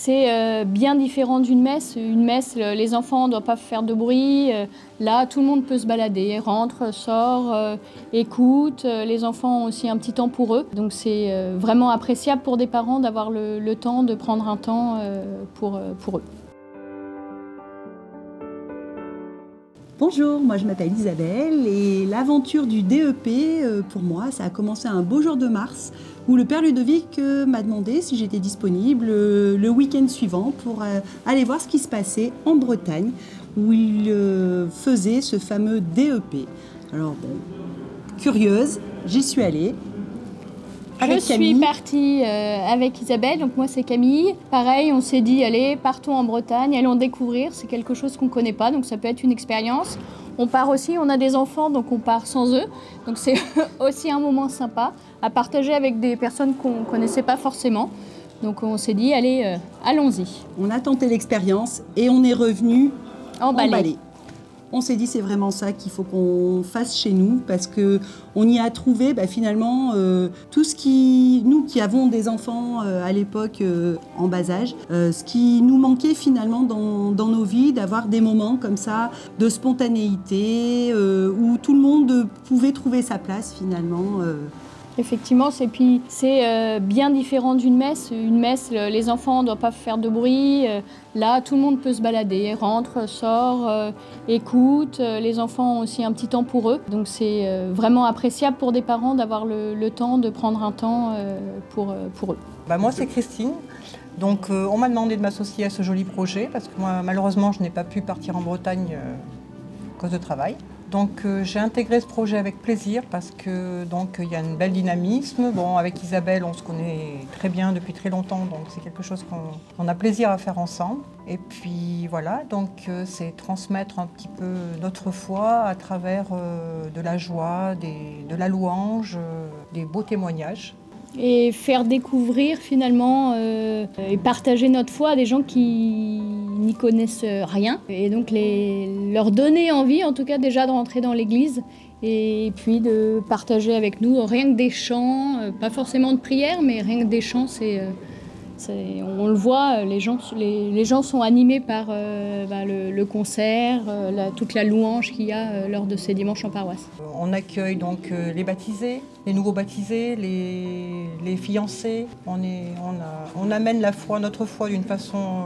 C'est bien différent d'une messe. Une messe, les enfants ne doivent pas faire de bruit. Là, tout le monde peut se balader, rentre, sort, écoute. Les enfants ont aussi un petit temps pour eux. Donc c'est vraiment appréciable pour des parents d'avoir le temps de prendre un temps pour eux. Bonjour, moi je m'appelle Isabelle et l'aventure du DEP, pour moi, ça a commencé un beau jour de mars où le père Ludovic m'a demandé si j'étais disponible le week-end suivant pour aller voir ce qui se passait en Bretagne où il faisait ce fameux DEP. Alors bon, curieuse, j'y suis allée. Je suis partie avec Isabelle, donc moi c'est Camille. Pareil, on s'est dit, allez, partons en Bretagne, allons découvrir. C'est quelque chose qu'on ne connaît pas, donc ça peut être une expérience. On part aussi, on a des enfants, donc on part sans eux. Donc c'est aussi un moment sympa à partager avec des personnes qu'on ne connaissait pas forcément. Donc on s'est dit, allez, allons-y. On a tenté l'expérience et on est revenu emballé. On s'est dit c'est vraiment ça qu'il faut qu'on fasse chez nous parce qu'on y a trouvé finalement tout ce qui, nous qui avons des enfants à l'époque en bas âge, ce qui nous manquait finalement dans nos vies, d'avoir des moments comme ça de spontanéité où tout le monde pouvait trouver sa place finalement. Effectivement, c'est bien différent d'une messe. Une messe, les enfants ne doivent pas faire de bruit. Là, tout le monde peut se balader, rentre, sort, écoute. Les enfants ont aussi un petit temps pour eux. Donc c'est vraiment appréciable pour des parents d'avoir le temps de prendre un temps pour eux. Moi, c'est Christine. Donc on m'a demandé de m'associer à ce joli projet parce que moi, malheureusement, je n'ai pas pu partir en Bretagne à cause de travail. Donc j'ai intégré ce projet avec plaisir parce que il y a un bel dynamisme. Bon, avec Isabelle, on se connaît très bien depuis très longtemps, donc c'est quelque chose qu'on a plaisir à faire ensemble. Et puis voilà, donc c'est transmettre un petit peu notre foi à travers de la joie, de la louange, des beaux témoignages. Et faire découvrir finalement et partager notre foi à des gens qui n'y connaissent rien. Et donc leur donner envie en tout cas déjà de rentrer dans l'église et puis de partager avec nous rien que des chants, pas forcément de prière mais rien que des chants, on le voit, les gens sont animés par le concert, toute la louange qu'il y a lors de ces dimanches en paroisse. On accueille donc les baptisés, les nouveaux baptisés, les fiancés. On amène notre foi d'une façon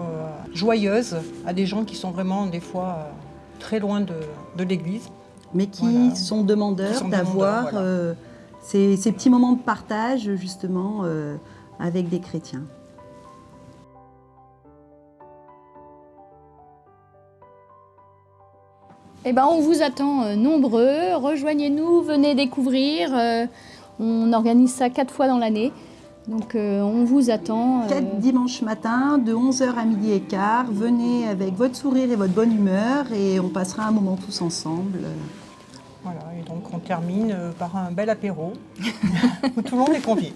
joyeuse à des gens qui sont vraiment des fois très loin de l'église. Mais qui sont demandeurs d'avoir ces petits moments de partage justement avec des chrétiens. On vous attend nombreux, rejoignez-nous, venez découvrir. On organise ça 4 fois dans l'année, donc on vous attend. 4 dimanches matin, de 11h à 12h15. Venez avec votre sourire et votre bonne humeur et on passera un moment tous ensemble. Voilà, et donc on termine par un bel apéro où tout le monde est convié.